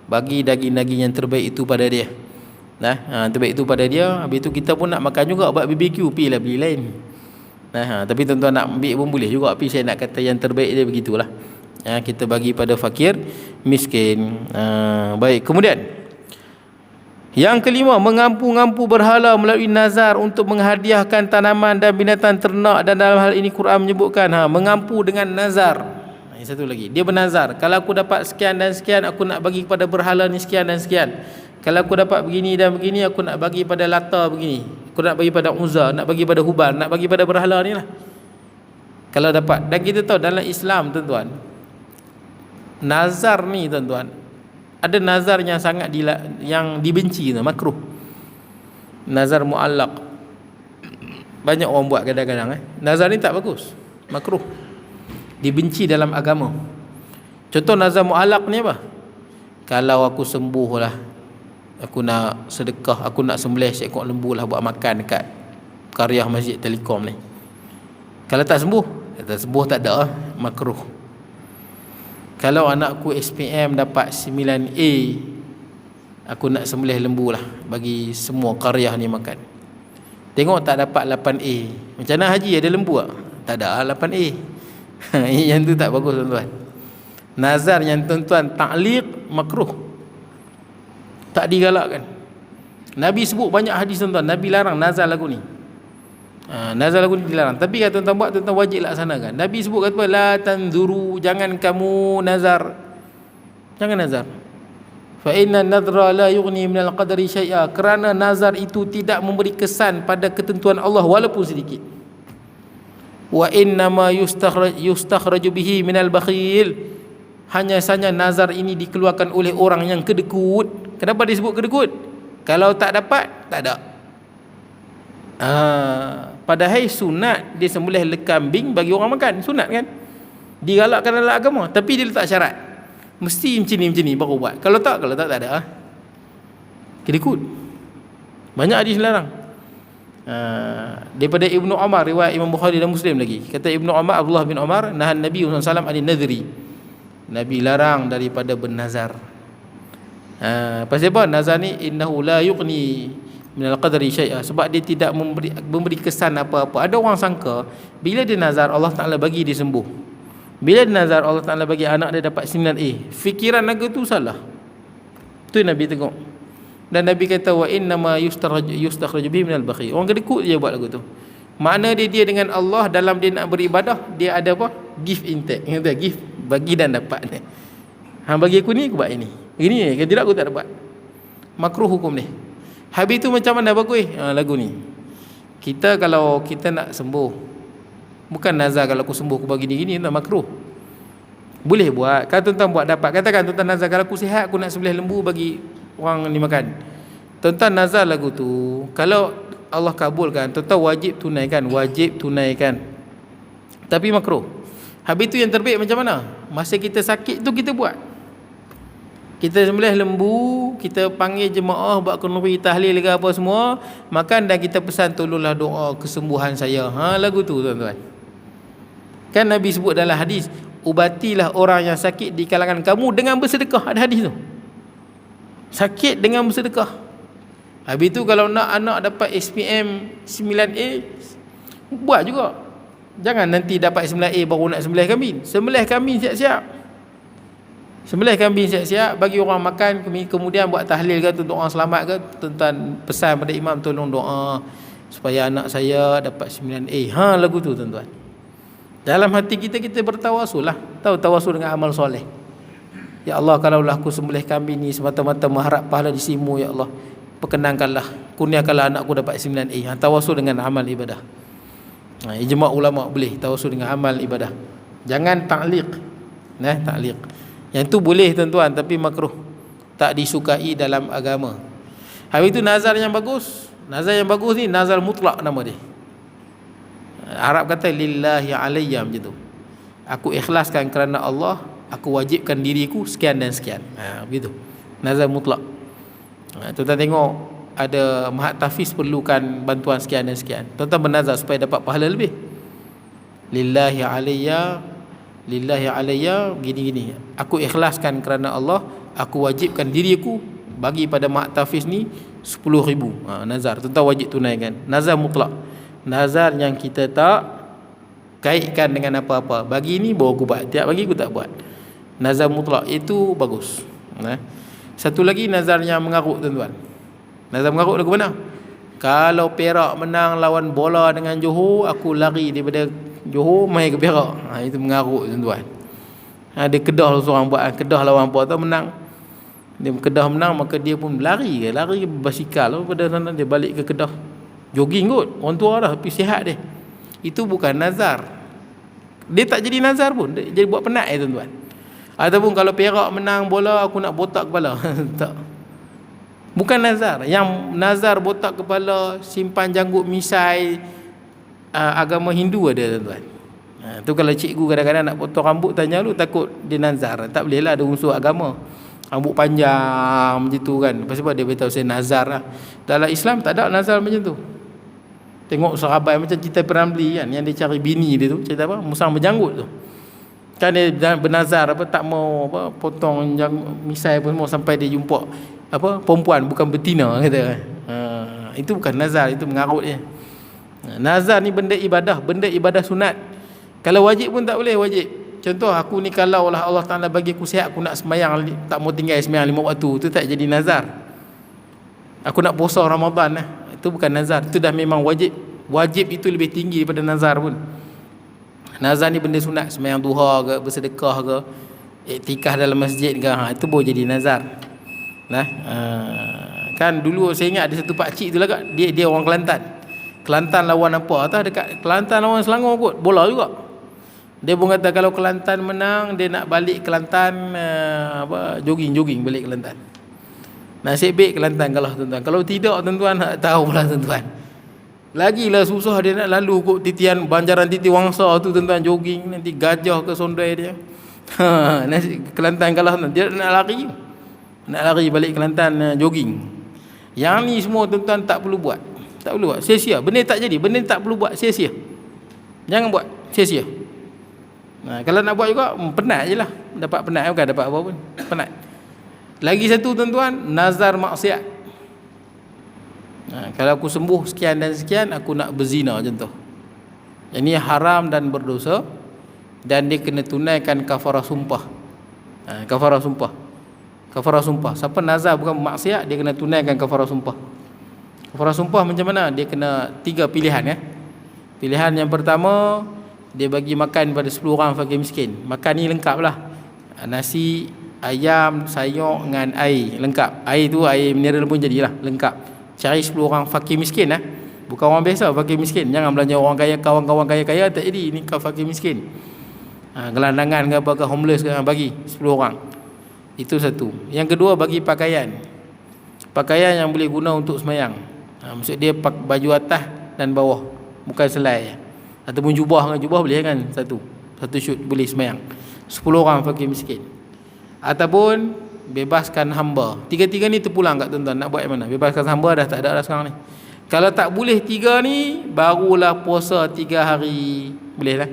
bagi daging-daging yang terbaik itu pada dia. Terbaik itu pada dia. Habis tu kita pun nak makan juga, buat BBQ, pergilah beli lain. Tapi tuan-tuan nak ambil pun boleh juga, tapi saya nak kata yang terbaik dia begitulah. Kita bagi pada fakir miskin. Baik, kemudian yang kelima, mengampu-ngampu berhala melalui nazar untuk menghadiahkan tanaman dan binatang ternak. Dan dalam hal ini Quran menyebutkan mengampu dengan nazar. Ini satu lagi, dia bernazar, kalau aku dapat sekian dan sekian, aku nak bagi kepada berhala ni sekian dan sekian. Kalau aku dapat begini dan begini, aku nak bagi pada Lata begini, aku nak bagi pada Uzza, nak bagi pada Hubal, nak bagi pada berhala ni lah. Kalau dapat. Dan kita tahu dalam Islam tuan-tuan, nazar ni tuan-tuan, ada nazar yang sangat yang dibenci tu, makruh. Nazar muallaq. Banyak orang buat kadang-kadang nazar ni tak bagus, makruh, dibenci dalam agama. Contoh nazar muallaq ni apa? Kalau aku sembuh lah, aku nak sedekah, aku nak sembelih seekor lembu lah buat makan dekat Qaryah Masjid Telekom ni. Kalau tak sembuh tak ada, makruh. Kalau anakku SPM dapat 9A, aku nak sembelih lembu lah bagi semua qaryah ni makan. Tengok tak dapat 8A, macam mana haji ada lembu tak? Tak ada 8A. Yang tu tak bagus tuan-tuan. Nazar yang tuan-tuan ta'liq makruh, tak digalakkan. Nabi sebut banyak hadis tuan-tuan, Nabi larang nazar lagu ni. Nazar lagu ni dilarang. Tapi kalau tuan-tuan buat, tuan-tuan wajib laksanakan. Nabi sebut kata apa? La tanzuru, jangan kamu nazar. Jangan nazar. Fa inna nadra la yughni minal qadari syai'a. Kerana nazar itu tidak memberi kesan pada ketentuan Allah walaupun sedikit. Wa inna ma yustakhraju bihi minal bakhil. Hanya saja nazar ini dikeluarkan oleh orang yang kedekut. Kenapa disebut kedekut? Kalau tak dapat, tak ada. Padahal sunat dia sembelih kambing bagi orang makan, sunat kan? Digalakkan dalam agama, tapi dia letak syarat. Mesti macam ni baru buat. Kalau tak tak ada. Kedekut. Banyak hadis larang. Daripada Ibnu Umar, riwayat Imam Bukhari dan Muslim lagi. Kata Ibnu Umar, Abdullah bin Umar, nahan Nabi sallallahu alaihi wasallam an-nadhri. Nabi larang daripada bernazar. Pasal apa? Nazar ni innahu la yughni minal qadri syai'a, sebab dia tidak memberi kesan apa-apa. Ada orang sangka bila dia nazar Allah Taala bagi dia sembuh. Bila dia nazar Allah Taala bagi anak dia dapat 9A. Fikiran naga tu salah. Tu Nabi tengok. Dan Nabi kata wa inna ma yustakhraju bihi minal bakhil. Orang kedekut je buat lagu tu. Makna dia dengan Allah dalam dia nak beribadah, dia ada apa? Give and take. Kata give, bagi dan dapat. Bagi aku ni, aku buat ini. Ini, kalau tidak aku tak dapat. Makruh hukum ni. Habis tu macam mana bagus? Lagu ni. Kita kalau kita nak sembuh, bukan nazar kalau aku sembuh aku bagi gini, tak makruh. Boleh buat. Kalau tuan-tuan buat dapat. Katakan tuan-tuan nazar kalau aku sihat aku nak sembelih lembu bagi orang ni makan. Tuan-tuan nazar lagu tu, kalau Allah kabulkan, tuan-tuan wajib tunaikan. Tapi makruh. Habis tu yang terbaik macam mana? Masa kita sakit tu kita buat. Kita sembelih lembu, kita panggil jemaah buat kenduri tahlil ke apa semua, makan dan kita pesan tolonglah doa kesembuhan saya. Lagu tu tuan-tuan. Kan Nabi sebut dalam hadis, ubatilah orang yang sakit di kalangan kamu dengan bersedekah. Ada hadis tu. Sakit dengan bersedekah. Habis tu kalau nak anak dapat SPM 9A, buat juga. Jangan nanti dapat 9A baru nak sembelih kambing. Sembelih kambing siap-siap. Sembelih kambing siap-siap, bagi orang makan, kemudian buat tahlil ke, untuk orang selamat ke, tuan-tuan pesan pada imam tolong doa supaya anak saya dapat 9A. Lagu tu tuan-tuan. Dalam hati kita bertawasul lah. Tahu tawasul dengan amal soleh. Ya Allah, kalaulah aku sembelih kambing ni semata-mata mengharap pahala di sisimu, ya Allah, perkenankanlah, kurniakanlah anakku dapat 9A. Tawasul dengan amal ibadah. Ijma' ulama boleh tawasul dengan amal ibadah. Jangan ta'liq. Ta'liq. Yang tu boleh tuan-tuan, tapi makruh, tak disukai dalam agama. Habis itu nazar yang bagus. Nazar yang bagus ni nazar mutlak nama dia. Arab kata lillahi alayya, macam tu. Aku ikhlaskan kerana Allah, aku wajibkan diriku sekian dan sekian. Begitu. Nazar mutlak. Tuan-tuan tengok ada mahat tahfiz perlukan bantuan sekian dan sekian. Tuan-tuan bernazar supaya dapat pahala lebih. Lillahi alayya gini-gini. Aku ikhlaskan kerana Allah, aku wajibkan diriku bagi pada mak tafiz ni 10,000. Nazar. Tuan-tuan wajib tunaikan. Nazar mutlak. Nazar yang kita tak kaitkan dengan apa-apa. Bagi ni baru aku buat, tiap bagi aku tak buat. Nazar mutlak itu bagus. Satu lagi nazar yang mengarut tuan-tuan. Nazar mengarut lagu mana? Kalau Perak menang lawan bola dengan Johor, aku lari daripada Johor mai ke Perak. Itu mengarut tuan-tuan. Ada Kedah seorang buat, Kedah lawan apa tu menang. Dia Kedah menang, maka dia pun lari basikal pada sana, dia balik ke Kedah. Jogging kot, orang tua dah, tapi sihat dia. Itu bukan nazar. Dia tak jadi nazar pun, dia jadi buat penat tuan-tuan. Ataupun kalau Perak menang bola, aku nak botak kepala. Tak. Bukan nazar. Yang nazar botak kepala, simpan janggut misai, agama Hindu ada tuan-tuan. Tu kalau cikgu kadang-kadang nak potong rambut, tanya lu, takut dia nazar. Tak boleh lah, ada unsur agama. Rambut panjang macam tu kan. Lepas tu dia beritahu saya nazar lah. Dalam Islam tak ada nazar macam tu. Tengok sahabat macam cerita Peramli kan, yang dia cari bini dia tu, cerita apa? Musang berjanggut tu. Kan dia bernazar apa, tak mau apa, potong misai pun semua sampai dia jumpa apa, perempuan bukan betina kata kan. Itu bukan nazar, itu mengarut dia. Nazar ni benda ibadah sunat. Kalau wajib pun tak boleh, wajib. Contoh aku ni kalau lah Allah Taala bagi aku sihat, aku nak sembahyang, tak mau tinggal sembahyang 5 waktu, itu tak jadi nazar. Aku nak puasa Ramadan lah, itu bukan nazar, itu dah memang wajib. Wajib itu lebih tinggi daripada nazar pun. Nazar ni benda sunat, sembahyang duha ke, bersedekah ke, iktikaf dalam masjid ke, itu boleh jadi nazar. Nah, kan dulu saya ingat ada satu pak cik tu lah kak, dia orang Kelantan. Kelantan lawan apa? Atau dekat Kelantan lawan Selangor kot, bola juga. Dia pun kata kalau Kelantan menang, dia nak balik Kelantan jogging balik Kelantan. Nasib baik Kelantan kalah tuan-tuan. Kalau tidak tuan-tuan tak tahulah tuan-tuan. Lagilah susah dia nak lalu kot titian banjaran Titi Wangsa tu tuan-tuan, jogging nanti gajah ke sondai dia. Kelantan kalah tuan. Dia nak lari balik Kelantan jogging. Yang ni semua tuan-tuan tak perlu buat. Tak perlu buat, sia-sia. Benda tak jadi, benda tak perlu buat, sia-sia. Jangan buat, sia-sia. Kalau nak buat juga penat je lah. Dapat penat, bukan dapat apa pun, penat. Lagi satu tuan-tuan, nazar maksiat. Kalau aku sembuh sekian dan sekian, aku nak berzina contoh. Ini haram dan berdosa, dan dia kena tunaikan kafarah sumpah. Kafarah sumpah. Siapa nazar bukan maksiat, dia kena tunaikan kafarah sumpah. Kafarah sumpah macam mana? Dia kena 3 pilihan ya. Pilihan yang pertama, dia bagi makan pada 10 orang fakir miskin. Makan ni lengkap lah, nasi, ayam, sayur dengan air, lengkap. Air tu air mineral pun jadilah, lengkap. Cari 10 orang fakir miskin lah. Bukan orang biasa, fakir miskin. Jangan belanja orang kaya, kawan-kawan kaya-kaya, tak jadi. Ini kau fakir miskin. Gelandangan ke apa ke, homeless ke, bagi 10 orang. Itu satu. Yang kedua, bagi pakaian. Pakaian yang boleh guna untuk semayang. Maksud dia baju atas dan bawah, bukan selai. Ataupun jubah boleh kan, satu shoot boleh semayang. 10 orang fakir miskin. Ataupun bebaskan hamba. Tiga-tiga ni terpulang kat tuan-tuan. Nak buat yang mana? Bebaskan hamba dah tak ada dah sekarang ni. Kalau tak boleh 3 ni, barulah puasa 3 hari. Boleh lah.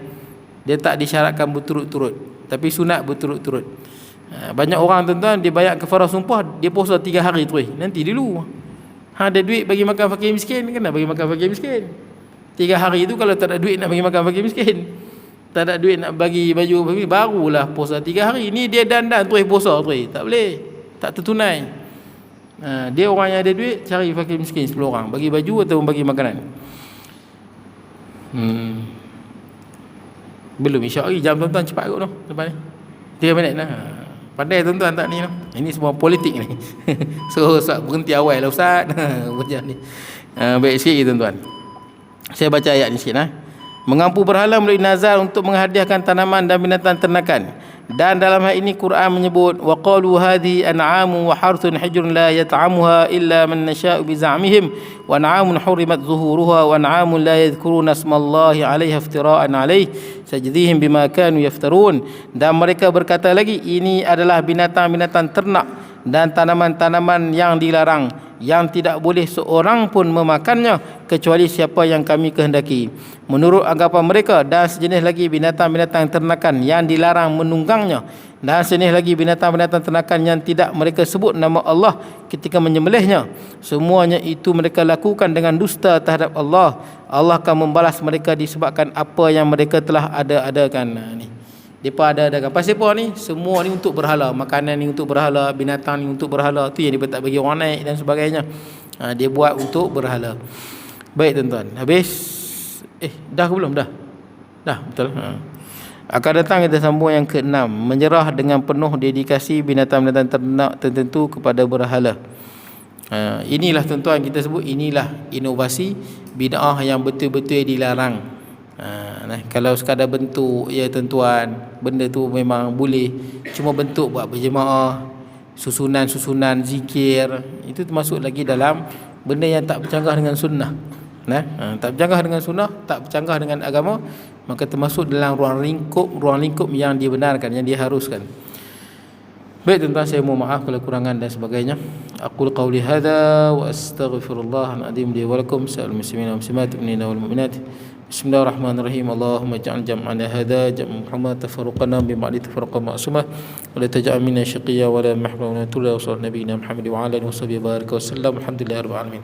Dia tak disyaratkan berturut-turut, tapi sunat berturut-turut. Banyak orang tuan-tuan, dia bayar kafarah sumpah, dia puasa 3 hari terus. Nanti dulu ada duit bagi makan fakir miskin, kena bagi makan fakir miskin. 3 hari tu kalau tak ada duit nak bagi makan fakir miskin, tak ada duit nak bagi baju, barulah puasa 3 hari. Ni dia dandan terus puasa terus. Tak boleh, tak tertunai. Dia orang yang ada duit, cari fakir miskin 10 orang, bagi baju atau bagi makanan. Belum isyak lagi, jam tuan-tuan cepat kot tu lepas ni 3 minit lah. Pandai tuan-tuan tak ni lah. Ini semua politik ni. So Ustaz berhenti awal lah Ustaz. Macam ni. Baik sikit tuan-tuan, saya baca ayat ni sikit. Mengampu berhala melalui nazar untuk menghadiahkan tanaman dan binatang ternakan. Dan dalam hal ini Quran menyebut wa qalu hadhi an'amu wa harthun hijrun la yat'amuha illa man nasha'u bi za'mihim wa an'amun hurimat zuhuruha wa an'amun la yadhkuruna ismallahi 'alaiha iftira'an 'alaihi sajidihim bima kanu yaftarun. Dan mereka berkata lagi, ini adalah binatang-binatang ternak dan tanaman-tanaman yang dilarang, yang tidak boleh seorang pun memakannya kecuali siapa yang kami kehendaki, menurut anggapan mereka. Dan sejenis lagi binatang-binatang ternakan yang dilarang menunggangnya, dan sejenis lagi binatang-binatang ternakan yang tidak mereka sebut nama Allah ketika menyembelihnya. Semuanya itu mereka lakukan dengan dusta terhadap Allah. Allah akan membalas mereka disebabkan apa yang mereka telah ada-adakan. Ni mereka ada-adakan. Pasal apa ni? Semua ni untuk berhala. Makanan ni untuk berhala, binatang ni untuk berhala. Tu yang dia tak bagi orang naik dan sebagainya. Dia buat untuk berhala. Baik tuan-tuan, habis. Dah ke belum? Dah betul. Akan datang kita sambung yang ke-6, menyerah dengan penuh dedikasi binatang-binatang ternak tertentu kepada berhala. Inilah tuan-tuan, kita sebut inilah inovasi bid'ah yang betul-betul dilarang. Kalau sekadar bentuk ya tuan-tuan, benda tu memang boleh, cuma bentuk buat berjemaah, susunan-susunan zikir, itu termasuk lagi dalam benda yang tak bercanggah dengan sunnah. Tak bercanggah dengan sunnah, tak bercanggah dengan agama, maka termasuk dalam ruang lingkup yang dibenarkan, yang diharuskan. Baik tuan-tuan, saya mohon maaf kalau kurangan dan sebagainya. Aqul qawli hadza wa astaghfirullahal azim li wa lakum sa'al muslimin wa muslimat mu'minina wal mu'minat. Bismillahirrahmanirrahim. Allahumma ja'al jam'ana hadza jam'an marhuma, tafarraqana bima'li tafarraqa ma'sumah, wa la taj'al minna shaqiyya wa la mahruman wa la tulla wa sallallahu nabiyina Muhammad wa ala alihi wa sahbihi baraka wa sallam. Alhamdulillahirabbil alamin.